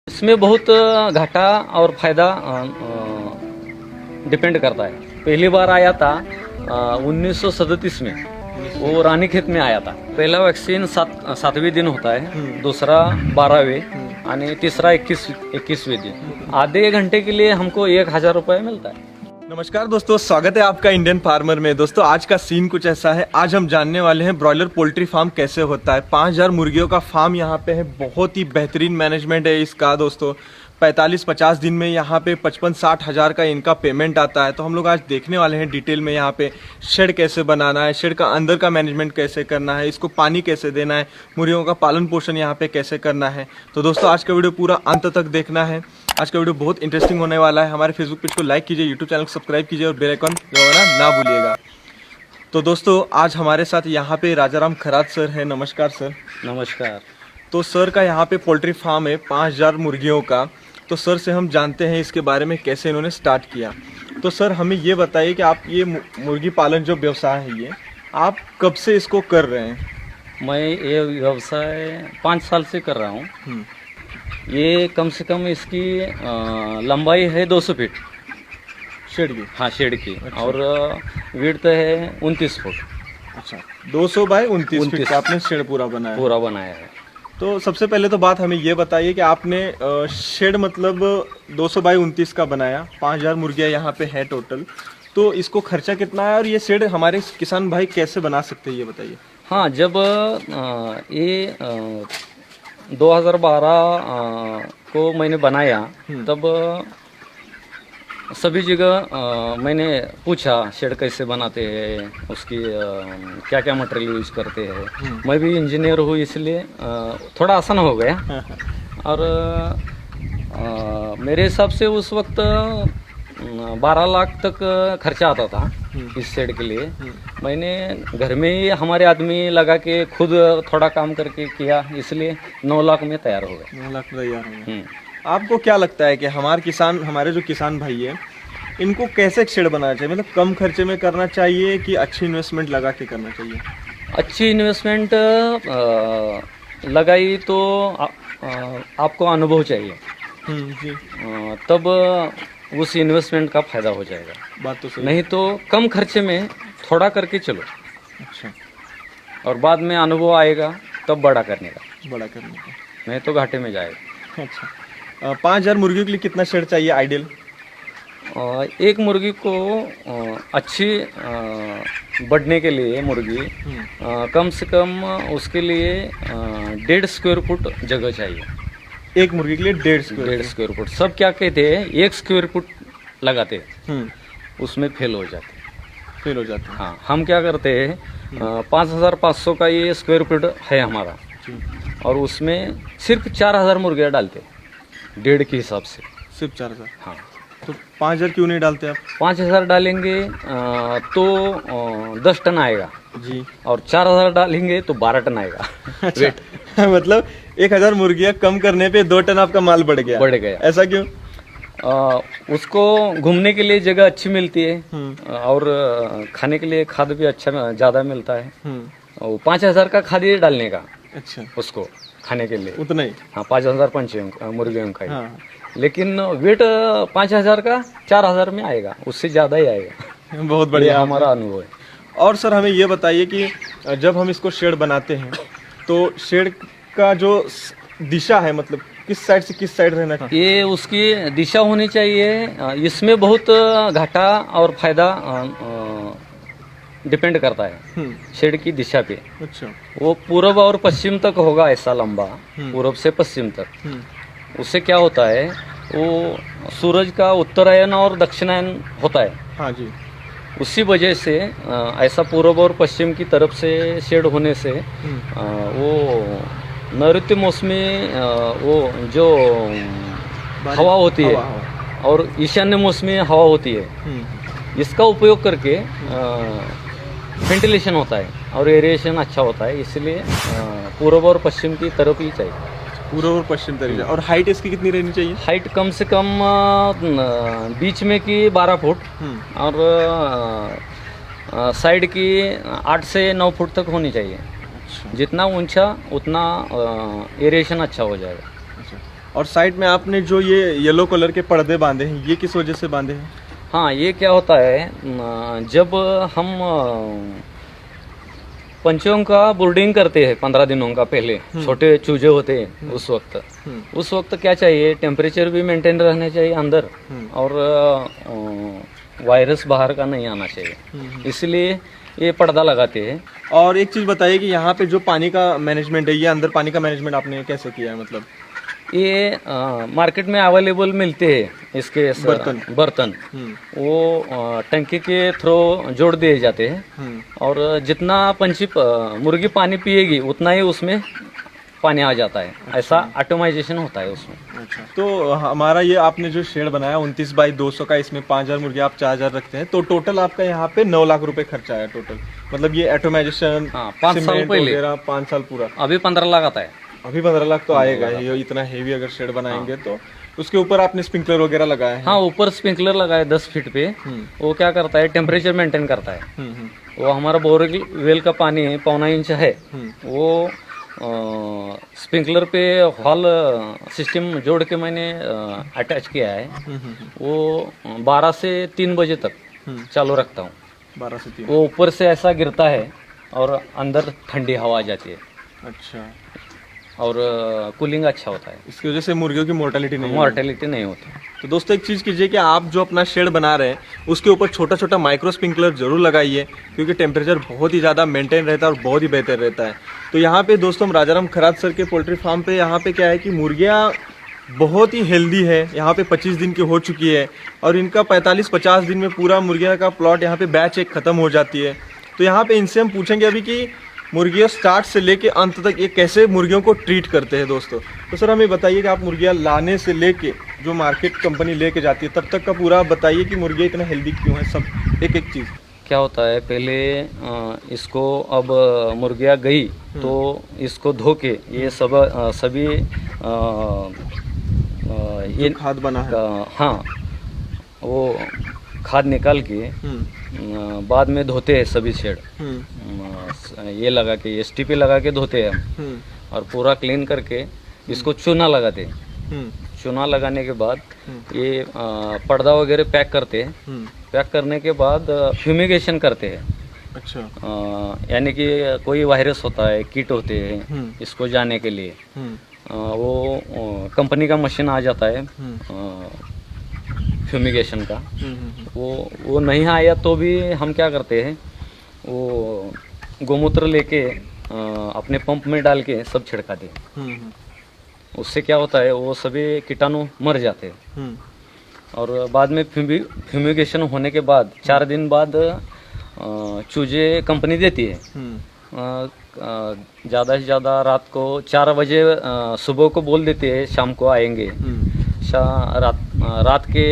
इसमें बहुत घाटा और फायदा डिपेंड करता है। पहली बार आया था 1937 में, वो रानीखेत में आया था। पहला वैक्सीन 7वें दिन होता है, दूसरा 12वें आणि तीसरा 21वें दिन। आधे घंटे के लिए हमको 1000 रुपये मिलता है। नमस्कार दोस्तों, स्वागत है आपका इंडियन फार्मर में। दोस्तों आज का सीन कुछ ऐसा है। आज हम जानने वाले हैं ब्रॉयलर पोल्ट्री फार्म कैसे होता है। 5000 मुर्गियों का फार्म यहाँ पे है। बहुत ही बेहतरीन मैनेजमेंट है इसका दोस्तों। 45-50 दिन में यहाँ पे 55-60 हज़ार का इनका पेमेंट आता है। तो हम लोग आज देखने वाले हैं डिटेल में यहाँ पे शेड कैसे बनाना है, शेड का अंदर का मैनेजमेंट कैसे करना है, इसको पानी कैसे देना है, मुर्गियों का पालन पोषण यहाँ पे कैसे करना है। तो दोस्तों आज का वीडियो पूरा अंत तक देखना है। आज का वीडियो बहुत इंटरेस्टिंग होने वाला है। हमारे फेसबुक पेज को लाइक कीजिए, यूट्यूब चैनल को सब्सक्राइब कीजिए और बेल आइकन दबाना ना भूलिएगा। तो दोस्तों आज हमारे साथ यहाँ पे राजाराम खरात सर है। नमस्कार सर। नमस्कार। तो सर का यहाँ पे पोल्ट्री फार्म है 5000 मुर्गियों का। तो सर से हम जानते हैं इसके बारे में कैसे इन्होंने स्टार्ट किया। तो सर हमें ये बताइए कि आप ये मुर्गी पालन जो व्यवसाय है ये आप कब से इसको कर रहे हैं? मैं ये व्यवसाय 5 साल से कर रहा हूँ। ये कम से कम इसकी लंबाई है 200 फीट शेड की? हाँ, शेड की। अच्छा। और विड्थ है 29 फुट। अच्छा, 200 बाय 29 फीट का आपने शेड पूरा बनाया है। तो सबसे पहले तो बात हमें ये बताइए कि आपने शेड मतलब 200 बाय 29 का बनाया, 5000 मुर्गियाँ यहाँ पे है टोटल। तो इसको खर्चा कितना है और ये शेड हमारे किसान भाई कैसे बना सकते हैं ये बताइए। हाँ, जब ये 2012 को मैंने बनाया तब सभी जगह मैंने पूछा शेड कैसे बनाते हैं, उसकी क्या क्या मटेरियल यूज करते हैं। मैं भी इंजीनियर हूँ इसलिए थोड़ा आसान हो गया। और मेरे हिसाब से उस वक्त 12 लाख तक खर्चा आता था इस शेड के लिए। मैंने घर में ही हमारे आदमी लगा के खुद थोड़ा काम करके किया, इसलिए 9 लाख में तैयार हो गए। 9 लाख तैयार हो गए। आपको क्या लगता है कि हमारे जो किसान भाई है इनको कैसे शेड बनाना चाहिए? मतलब कम खर्चे में करना चाहिए कि अच्छी इन्वेस्टमेंट लगा के करना चाहिए? अच्छी इन्वेस्टमेंट लगाई तो आपको अनुभव चाहिए। जी। तब उस इन्वेस्टमेंट का फायदा हो जाएगा। बात तो सही। नहीं तो कम खर्चे में थोड़ा करके चलो। अच्छा। और बाद में अनुभव आएगा तब बड़ा करने का, नहीं तो घाटे में जाएगा। अच्छा, 5000 मुर्गियों के लिए कितना शेड चाहिए आइडियल? एक मुर्गी को अच्छी बढ़ने के लिए मुर्गी कम से कम उसके लिए 1.5 स्क्वायर फुट जगह चाहिए। एक मुर्गी के लिए 1.5 स्क्वायर फुट। सब क्या कहते हैं 1 स्क्वायर फुट लगाते हैं, उसमें फेल हो जाते हैं। हाँ, हम क्या करते हैं 5500 का ये स्क्वायर फुट है हमारा, और उसमें सिर्फ 4000 मुर्गियाँ डालते हैं 1.5 के हिसाब से। सिर्फ 4000? हाँ। तो 5000 क्यों नहीं डालते आप? 5000 डालेंगे तो 10 टन आएगा जी, और 4000 डालेंगे तो 12 टन आएगा। अच्छा। मतलब 1000 मुर्गियाँ कम करने पे 2 टन आपका माल बढ़ गया। ऐसा क्यों? उसको घूमने के लिए जगह अच्छी मिलती है और खाने के लिए खाद भी अच्छा ज़्यादा मिलता है। 5000 का खाद ही डालने का। अच्छा। उसको खाने के लिए उतना ही? हाँ, 5000 मुर्गियों का ही। हाँ। लेकिन वेट 5000 का 4000 में आएगा, उससे ज़्यादा ही आएगा। बहुत बढ़िया हमारा अनुभव है। और सर हमें ये बताइए कि जब हम इसको शेड बनाते हैं तो शेड का जो दिशा है मतलब किस साइड से किस साइड रहना चाहिए? ये उसकी दिशा होनी चाहिए। इसमें बहुत घाटा और फायदा डिपेंड करता है शेड की दिशा पे। अच्छा। वो पूर्व और पश्चिम तक होगा, ऐसा लंबा पूर्व से पश्चिम तक। उससे क्या होता है, वो सूरज का उत्तरायण और दक्षिणायन होता है। हाँ जी। उसी वजह से ऐसा पूर्व और पश्चिम की तरफ से शेड होने से वो नैऋत्य मौसमी वो जो हवा होती है और ईशान्य मौसमी हवा होती है, इसका उपयोग करके वेंटिलेशन होता है और एरिएशन अच्छा होता है। इसलिए पूर्व और पश्चिम की तरफ ही चाहिए। पूर्व और पश्चिम तरीके। और हाइट इसकी कितनी रहनी चाहिए? हाइट कम से कम बीच में की 12 फुट और साइड की 8 से 9 फुट तक होनी चाहिए। जितना ऊंचा उतना एरिएशन अच्छा हो जाएगा। और साइड में आपने जो ये येलो कलर के पर्दे बांधे हैं, ये किस वजह से बांधे हैं? हाँ, ये क्या होता है जब हम पंचों का ब्रूडिंग करते हैं 15 दिनों का पहले, छोटे चूजे होते हैं उस वक्त क्या चाहिए, टेम्परेचर भी मेंटेन रहना चाहिए अंदर, और वायरस बाहर का नहीं आना चाहिए, इसलिए ये पर्दा लगाते हैं। और एक चीज़ बताइए कि यहाँ पे जो पानी का मैनेजमेंट है, ये अंदर पानी का मैनेजमेंट आपने कैसे किया है? मतलब ये मार्केट में अवेलेबल मिलते हैं इसके बर्तन वो टंकी के थ्रू जोड़ दिए जाते हैं, और जितना मुर्गी पानी पिएगी उतना ही उसमें पानी आ जाता है। ऐसा ऑटोमाइजेशन होता है उसमें। अच्छा, तो हमारा ये आपने जो शेड बनाया 29 बाई 200 का, इसमें 5000 मुर्गी आप 4000 रखते हैं, तो टोटल आपका यहाँ पे 9 लाख रुपए खर्चा आया टोटल। मतलब ये ऑटोमाइजेशन 5 साल पहले, 5 साल पूरा। अभी 15 लाख आता है। अभी 15 लाख तो आएगा ये, इतना हेवी अगर शेड बनाएंगे तो। उसके ऊपर आपने स्प्रिंकलर वगैरह लगाए हैं? हाँ, ऊपर स्प्रिंकलर लगाए 10 फीट पे। वो क्या करता है, टेम्परेचर मेंटेन करता है। वो हमारा बोरवेल का पानी है 1.25 इंच है, वो स्प्रिंकलर पे हॉल सिस्टम जोड़ के मैंने अटैच किया है। वो 12 से 3 बजे तक चालू रखता हूँ। 12 से 3। वो ऊपर से ऐसा गिरता है और अंदर ठंडी हवा आ जाती है। अच्छा, और कूलिंग अच्छा होता है, इसकी वजह से मुर्गियों की मोर्टेलिटी नहीं होती। तो दोस्तों एक चीज़ कीजिए कि आप जो अपना शेड बना रहे हैं उसके ऊपर छोटा छोटा माइक्रो स्प्रिंकलर जरूर लगाइए, क्योंकि टेम्परेचर बहुत ही ज़्यादा मेंटेन रहता है और बहुत ही बेहतर रहता है। तो यहाँ पे दोस्तों हम राजाराम खरात सर के पोल्ट्री फार्म पे, यहाँ पे क्या है कि मुर्गियाँ बहुत ही हेल्दी है। यहाँ पे 25 दिन की हो चुकी है और इनका 45-50 दिन में पूरा मुर्गियाँ का प्लॉट यहाँ पे बैच एक ख़त्म हो जाती है। तो यहाँ पे इनसे हम पूछेंगे अभी कि मुर्गियाँ स्टार्ट से लेके अंत तक ये कैसे मुर्गियों को ट्रीट करते हैं दोस्तों। तो सर हमें बताइए कि आप मुर्गियाँ लाने से लेके जो मार्केट कंपनी लेके जाती है तब तक का पूरा बताइए कि मुर्गियाँ इतना हेल्दी क्यों है, सब एक एक चीज़। क्या होता है, पहले इसको अब मुर्गियाँ गई तो इसको धो के ये सभी ये खाद बना है, हाँ, वो खाद निकाल के बाद में धोते हैं सभी शेड। ये लगा के STP लगा के धोते हैं हम, और पूरा क्लीन करके इसको चूना लगाते हैं। चूना लगाने के बाद ये पर्दा वगैरह पैक करते हैं। पैक करने के बाद फ्यूमिगेशन करते हैं। अच्छा, यानी कि कोई वायरस होता है, कीट होते हैं, इसको जाने के लिए वो कंपनी का मशीन आ जाता है फ्यूमिगेशन का। वो नहीं आया तो भी हम क्या करते हैं, वो गोमूत्र लेके अपने पंप में डाल के सब छिड़का दें। उससे क्या होता है, वो सभी कीटाणु मर जाते हैं। और बाद में फ्यूमिगेशन होने के बाद 4 दिन बाद चूजे कंपनी देती है। ज़्यादा से ज़्यादा रात को 4 बजे सुबह को बोल देते हैं शाम को आएंगे। रात के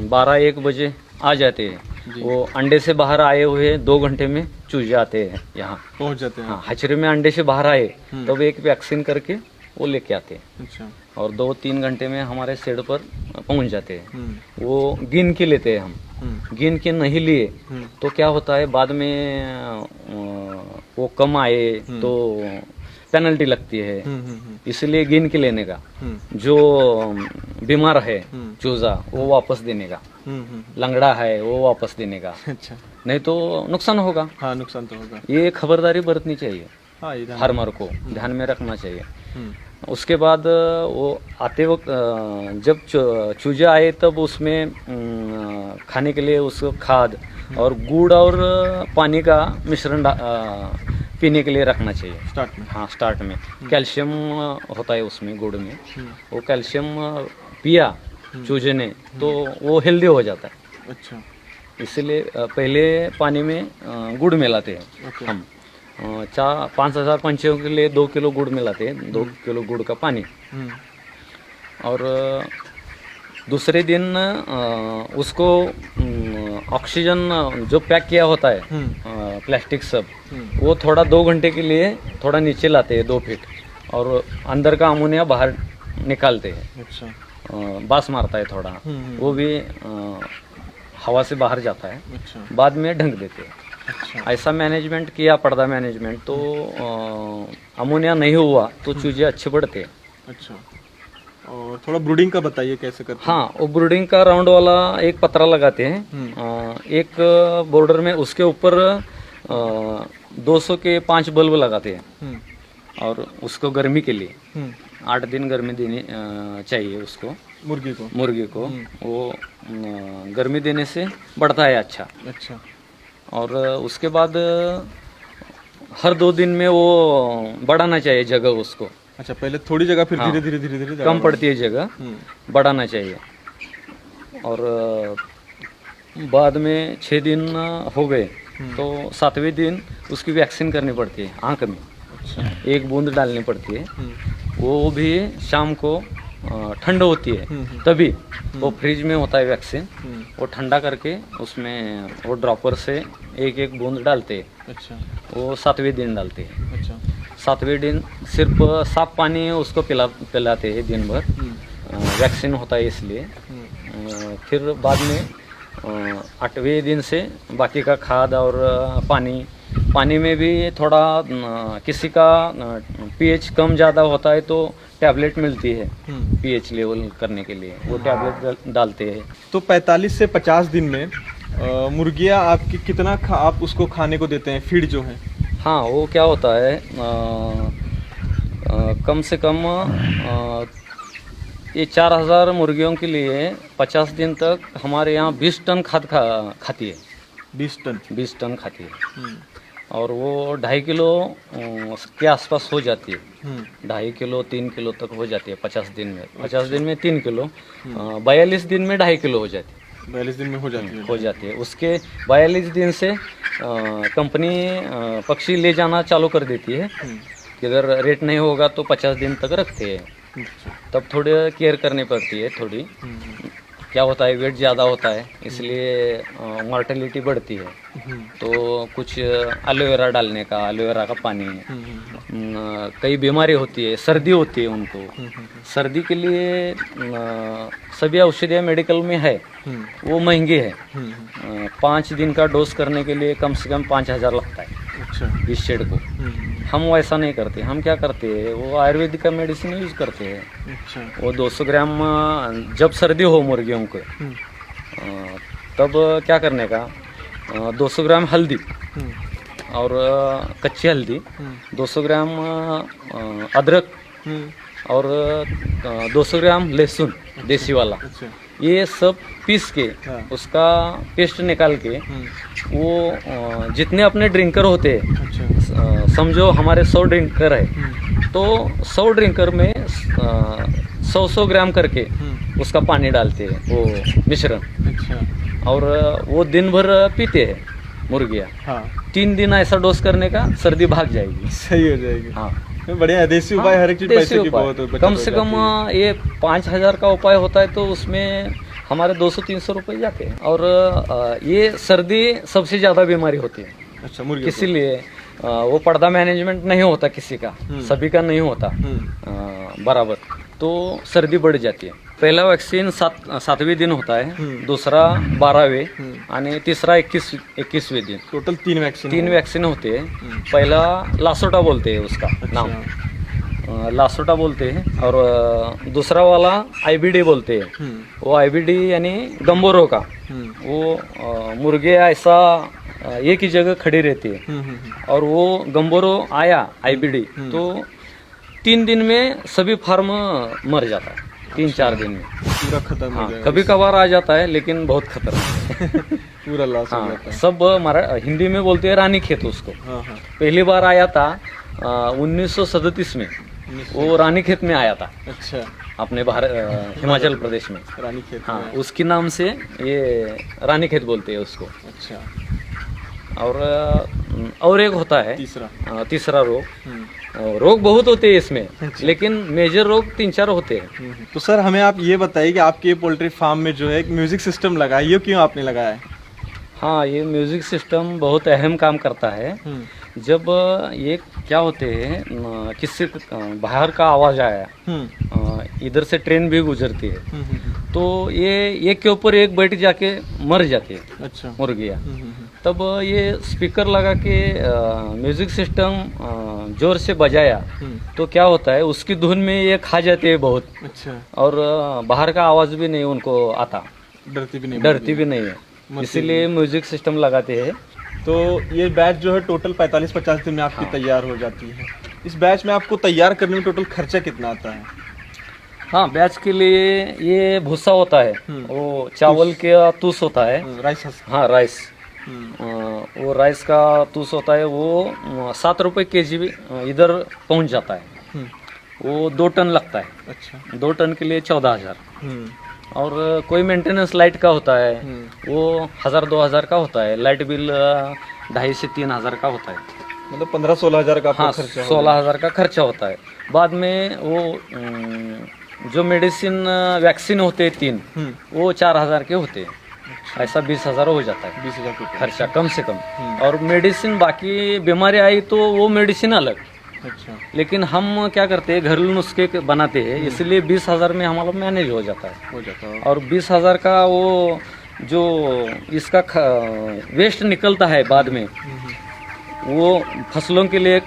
12-1 बजे आ जाते हैं। वो अंडे से बाहर आए हुए 2 घंटे में चूजे आते हैं, यहाँ पहुँच जाते हैं। हाँ, हचरे में अंडे से बाहर आए तब एक वैक्सीन करके वो लेके आते हैं। अच्छा, और 2-3 घंटे में हमारे शेड पर पहुंच जाते हैं। वो गिन के लेते हैं हम। गिन के नहीं लिए तो क्या होता है, बाद में वो कम आए तो पेनल्टी लगती है। इसलिए गिन के लेने का, जो बीमार है चूजा वो वापस देने का, लंगड़ा है वो वापस देने का। अच्छा, नहीं तो नुकसान होगा। हाँ, नुकसान तो होगा। ये खबरदारी बरतनी चाहिए, हाँ, फार्मर को ध्यान में रखना चाहिए। उसके बाद वो आते वक्त जब चूजे आए तब उसमें खाने के लिए उसको खाद और गुड़ और पानी का मिश्रण पीने के लिए रखना चाहिए स्टार्ट में। हाँ, स्टार्ट में कैल्शियम होता है उसमें, गुड़ में। वो कैल्शियम पिया चूजे ने तो वो हेल्दी हो जाता है। अच्छा, इसलिए पहले पानी में गुड़ मिलाते हैं हम। 5,000 पंछियों के लिए 2 किलो गुड़ मिलाते हैं, 2 किलो गुड़ का पानी। और दूसरे दिन उसको ऑक्सीजन जो पैक किया होता है प्लास्टिक सब, वो थोड़ा 2 घंटे के लिए थोड़ा नीचे लाते हैं 2 फीट, और अंदर का अमोनिया बाहर निकालते हैं। अच्छा, बास मारता है थोड़ा, वो भी हवा से बाहर जाता है। अच्छा, बाद में ढंक देते हैं। अच्छा, ऐसा मैनेजमेंट किया, पर्दा मैनेजमेंट, तो अमोनिया नहीं हुआ तो चूजे अच्छे बढ़ते हैं। अच्छा, और थोड़ा ब्रूडिंग का बताइए कैसे करते हैं। हाँ, वो ब्रूडिंग का राउंड वाला एक पतरा लगाते हैं, एक बॉर्डर में उसके ऊपर 200 के 5 बल्ब लगाते हैं, और उसको गर्मी के लिए 8 दिन गर्मी देनी चाहिए उसको, मुर्गी को वो गर्मी देने से बढ़ता है अच्छा। और उसके बाद हर 2 दिन में वो बढ़ाना चाहिए जगह उसको। अच्छा, पहले थोड़ी जगह, फिर हाँ, धीरे धीरे कम पड़ती है जगह, बढ़ाना चाहिए। और बाद में 6 दिन हो गए तो 7वें दिन उसकी वैक्सीन करनी पड़ती है आँख में। अच्छा। 1 बूंद डालनी पड़ती है, वो भी शाम को ठंड होती है तभी, वो फ्रिज में होता है वैक्सीन, वो ठंडा करके उसमें वो ड्रॉपर से 1-1 बूंद डालते हैं। अच्छा। वो 7वें दिन डालते हैं। अच्छा। 7वें दिन सिर्फ साफ पानी उसको पिलाते हैं दिन भर, वैक्सीन होता है इसलिए। फिर बाद में 8वें दिन से बाकी का खाद और पानी में भी थोड़ा किसी का पीएच कम ज़्यादा होता है तो टैबलेट मिलती है पीएच लेवल करने के लिए, वो टैबलेट डालते हैं। तो 45 से 50 दिन में मुर्गियाँ आपकी कितना आप उसको खाने को देते हैं, फीड जो है? हाँ, वो क्या होता है, कम से कम ये 4000 मुर्गियों के लिए 50 दिन तक हमारे यहाँ 20 टन खाद खाती है। 20 टन खाती है, और वो 2.5 किलो के आसपास हो जाती है। 2.5 किलो 3 किलो तक हो जाती है 50 दिन में। 50 दिन में 3 किलो, 42 दिन में 2.5 किलो हो जाती है। 42 दिन में हो जाती है। उसके 42 दिन से कंपनी पक्षी ले जाना चालू कर देती है। किधर रेट नहीं होगा तो 50 दिन तक रखते हैं। तब थोड़ी केयर करनी पड़ती है थोड़ी। क्या होता है, वेट ज़्यादा होता है इसलिए मॉर्टेलिटी बढ़ती है, तो कुछ एलोवेरा डालने का, एलोवेरा का पानी, कई बीमारी होती है, सर्दी होती है उनको, सर्दी के लिए सभी औषधियाँ मेडिकल में है, वो महंगी है। 5 दिन का डोज करने के लिए कम से कम 5000 लगता है। अच्छा। इस शेड को हम वैसा नहीं करते, हम क्या करते हैं, वो आयुर्वेदिक का मेडिसिन यूज करते हैं। अच्छा। वो 200 ग्राम जब सर्दी हो मुर्गियों को तब क्या करने का, 200 ग्राम हल्दी और कच्ची हल्दी, 200 ग्राम अदरक और 200 ग्राम लहसुन देसी वाला, ये सब पीस के उसका पेस्ट निकाल के वो जितने अपने ड्रिंकर होते हैं, समझो हमारे 100 ड्रिंकर है तो 100 ड्रिंकर में 100 ग्राम करके उसका पानी डालते हैं, वो मिश्रण। और वो दिन भर पीते हैं मुर्गियाँ। 3 दिन ऐसा डोज करने का, सर्दी भाग जाएगी, सही हो जाएगी। हाँ, बढ़िया देसी उपाय, हर एक चीज पैसे की बहुत कम से कम ये 5000 का उपाय होता है तो उसमें हमारे 200-300 रुपये जाते हैं। और ये सर्दी सबसे ज़्यादा बीमारी होती है। अच्छा, मुर्गी इसीलिए वो पर्दा मैनेजमेंट नहीं होता किसी का, सभी का नहीं होता बराबर, तो सर्दी बढ़ जाती है। पहला वैक्सीन 7वें दिन होता है, दूसरा 12वें आणि तीसरा 21वें दिन। टोटल 3 वैक्सीन होते हैं। पहला लासोटा बोलते हैं उसका नाम, लासोटा बोलते हैं, और दूसरा वाला IBD बोलते हैं। वो IBD यानी गंबोरो का, वो मुर्गे ऐसा एक ही जगह खड़ी रहती है, और वो गंबोरो आया IBD तो 3 दिन में सभी फार्म मर जाता है, 3-4 दिन में पूरा खत्म हो जाएगा। कभी कभार आ जाता है लेकिन बहुत खतरनाक है। पूरा लॉस हो जाता है। सब हिंदी में बोलते हैं रानी खेत उसको। पहली बार आया था 1937 में, वो रानी खेत में आया था। अच्छा। अपने हिमाचल प्रदेश में रानी खेत। हाँ, उसके नाम से ये रानी खेत बोलते हैं उसको। अच्छा। और एक होता है तीसरा रोग बहुत होते हैं इसमें। अच्छा। लेकिन मेजर रोग 3-4 होते हैं। तो सर हमें आप ये बताइए कि आपके पोल्ट्री फार्म में जो है एक म्यूजिक सिस्टम लगा है, ये क्यों आपने लगाया है? हाँ, ये म्यूजिक सिस्टम बहुत अहम काम करता है। जब ये क्या होते हैं, किसी बाहर का आवाज आया, इधर से ट्रेन भी गुजरती है तो ये एक के ऊपर एक बैठ जाके मर जाती है। अच्छा। मुर्गियाँ तब ये स्पीकर लगा के म्यूजिक सिस्टम जोर से बजाया तो क्या होता है, उसकी धुन में ये खा जाते हैं बहुत। अच्छा। और बाहर का आवाज भी नहीं उनको आता, डरती भी नहीं है, इसीलिए म्यूजिक सिस्टम लगाते हैं। तो ये बैच जो है टोटल 45-50 दिन में आपकी तैयार हो जाती है। इस बैच में आपको तैयार करने में टोटल खर्चा कितना आता है? हाँ, बैच के लिए ये भूसा होता है, वो चावल का तूस होता है, राइस। हाँ राइस, वो राइस का तूस होता है, वो 7 रुपये kg भी इधर पहुंच जाता है। वो 2 टन लगता है। अच्छा। 2 टन के लिए 14,000। और कोई मेंटेनेंस लाइट का होता है, वो 1,000-2,000 का होता है। लाइट बिल 2,500 से 3,000 का होता है। मतलब 15-16 हज़ार का हाँ, खर्चा 16,000 का खर्चा होता है। बाद में वो जो मेडिसिन वैक्सीन होते हैं 3, वो 4,000 के होते हैं। ऐसा 20,000 हो जाता है, 20,000 खर्चा कम से कम। और मेडिसिन बाकी बीमारी आई तो वो मेडिसिन अलग। अच्छा। लेकिन हम क्या करते हैं, घरेलू नुस्खे बनाते हैं, इसलिए 20,000 में हमारा मैनेज हो जाता है। और 20,000 का वो जो इसका वेस्ट निकलता है बाद में, वो फसलों के लिए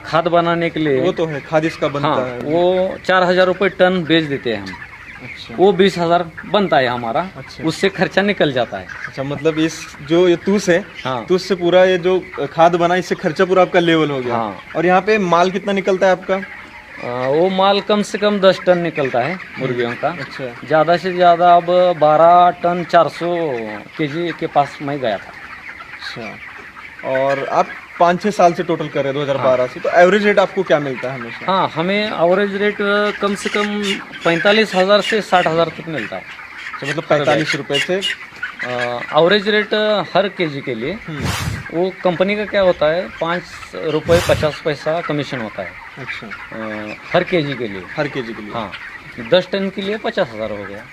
खाद बनाने के लिए, वो तो है, खाद इसका बनता है। वो 4,000 रुपये टन बेच देते हैं हम। अच्छा। वो 20,000 बनता है हमारा। अच्छा। उससे खर्चा निकल जाता है। अच्छा, मतलब इस जो ये तूस है, हाँ। तूस से पूरा ये जो खाद बना, इससे खर्चा पूरा आपका लेवल हो गया। हाँ। और यहाँ पे माल कितना निकलता है आपका? वो माल कम से कम 10 टन निकलता है मुर्गियों का। अच्छा। ज़्यादा से ज़्यादा अब 12 टन 400 kg के पास मैं गया था। अच्छा। और आप 5-6 साल से टोटल कर रहे हैं 2012 से, तो एवरेज रेट आपको क्या मिलता है हमेशा? हाँ, हमें एवरेज रेट कम से कम 45,000 से 60,000 तक मिलता है। तो मतलब 45 रुपये से एवरेज रेट हर केजी के लिए। वो कंपनी का क्या होता है, 5 रुपये 50 पैसा कमीशन होता है। अच्छा। हर केजी के लिए। हर केजी के लिए? हाँ, 10 टन के लिए 50,000 हो गया,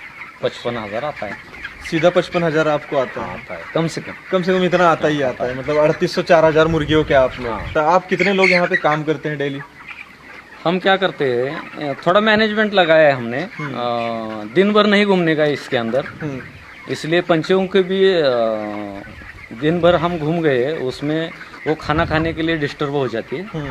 55,000 आता है। सीधा 55,000 आपको आता है? आता है, कम से कम इतना आता ही आता है। मतलब 3,800-4,000 मुर्गियों के आप लोग। हाँ। तो आप कितने लोग यहाँ पे काम करते हैं डेली? हम क्या करते हैं, थोड़ा मैनेजमेंट लगाया है हमने। दिन भर नहीं घूमने का इसके अंदर, इसलिए पंचों के भी दिन भर हम घूम गए, उसमें वो खाना खाने के लिए डिस्टर्ब हो जाती है।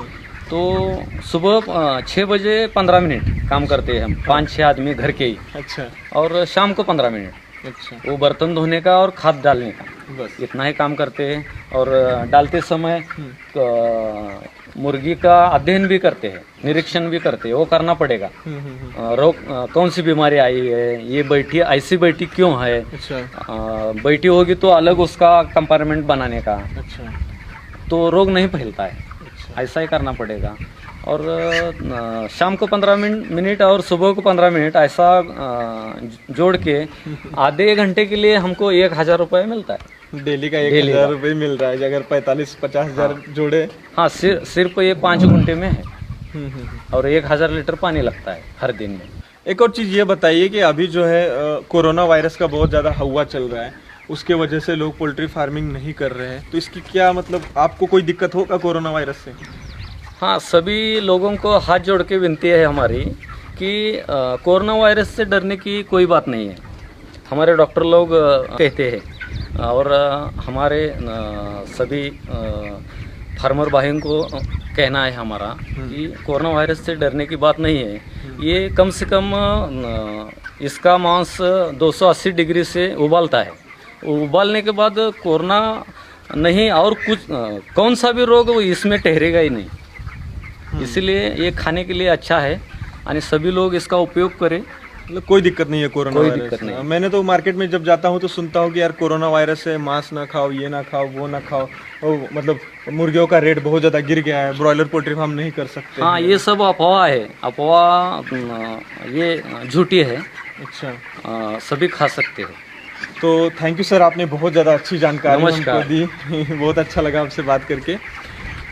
तो सुबह 6 बजे 15 मिनट काम करते हैं हम, 5-6 आदमी घर के ही। अच्छा। और शाम को 15 मिनट। अच्छा। वो बर्तन धोने का और खाद डालने का, बस इतना ही काम करते हैं। और डालते समय मुर्गी का अध्ययन भी करते हैं, निरीक्षण भी करते हैं, वो करना पड़ेगा। रोग कौन सी बीमारी आई है, ये बैठी ऐसी बैठी क्यों है। अच्छा। बैठी होगी तो अलग उसका कंपार्टमेंट बनाने का, अच्छा। तो रोग नहीं फैलता है। अच्छा। ऐसा ही करना पड़ेगा। और शाम को 15 मिनट और सुबह को 15 मिनट, ऐसा जोड़ के आधे घंटे के लिए हमको 1,000 रुपये मिलता है। डेली का 1,000 रुपये मिल रहा है, अगर 45-50 हज़ार जोड़े। हाँ, सिर्फ ये 5 घंटे में है। और 1,000 लीटर पानी लगता है हर दिन में। एक और चीज़ ये बताइए कि अभी जो है कोरोना वायरस का बहुत ज़्यादा हवा चल रहा है, उसके वजह से लोग पोल्ट्री फार्मिंग नहीं कर रहे हैं, तो इसकी क्या मतलब आपको कोई दिक्कत होगा कोरोना वायरस से? हाँ, सभी लोगों को हाथ जोड़ के विनती है हमारी कि कोरोना वायरस से डरने की कोई बात नहीं है। हमारे डॉक्टर लोग कहते हैं, और हमारे सभी फार्मर भाइयों को कहना है हमारा कि कोरोना वायरस से डरने की बात नहीं है। ये कम से कम इसका मांस 280 डिग्री से उबालता है। उबालने के बाद कोरोना नहीं और कुछ कौन सा भी रोग इसमें ठहरेगा ही नहीं। इसलिए ये खाने के लिए अच्छा है और सभी लोग इसका उपयोग करें। मतलब कोई दिक्कत नहीं है कोरोना वायरस? दिक्कत नहीं। मैंने तो मार्केट में जब जाता हूँ तो सुनता हूँ कि यार कोरोना वायरस है, मांस ना खाओ, ये ना खाओ, वो ना खाओ। मतलब मुर्गियों का रेट बहुत ज़्यादा गिर गया है, ब्रॉयलर पोल्ट्री फार्म नहीं कर सकते। हाँ, ये सब अफवाह है, अफवाह ये झूठी है। अच्छा। सभी खा सकते हैं। तो थैंक यू सर, आपने बहुत ज़्यादा अच्छी जानकारी हमको दी। बहुत अच्छा लगा आपसे बात करके।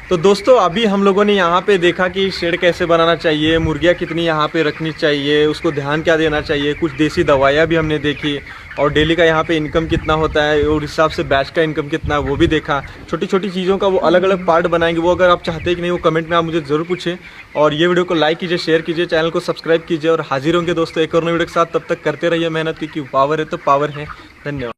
तो दोस्तों, अभी हम लोगों ने यहाँ पे देखा कि शेड कैसे बनाना चाहिए, मुर्गियाँ कितनी यहाँ पे रखनी चाहिए, उसको ध्यान क्या देना चाहिए, कुछ देसी दवाइयाँ भी हमने देखी, और डेली का यहाँ पे इनकम कितना होता है और हिसाब से बैच का इनकम कितना है वो भी देखा। छोटी छोटी चीज़ों का वो अलग अलग पार्ट बनाएंगे, वो अगर आप चाहते हैं कि नहीं वो कमेंट में आप मुझे ज़रूर पूछें। और ये वीडियो को लाइक कीजिए, शेयर कीजिए, चैनल को सब्सक्राइब कीजिए, और हाजिर होंगे दोस्तों एक और नई वीडियो के साथ। तब तक करते रहिए मेहनत, क्योंकि पावर है तो पावर है। धन्यवाद।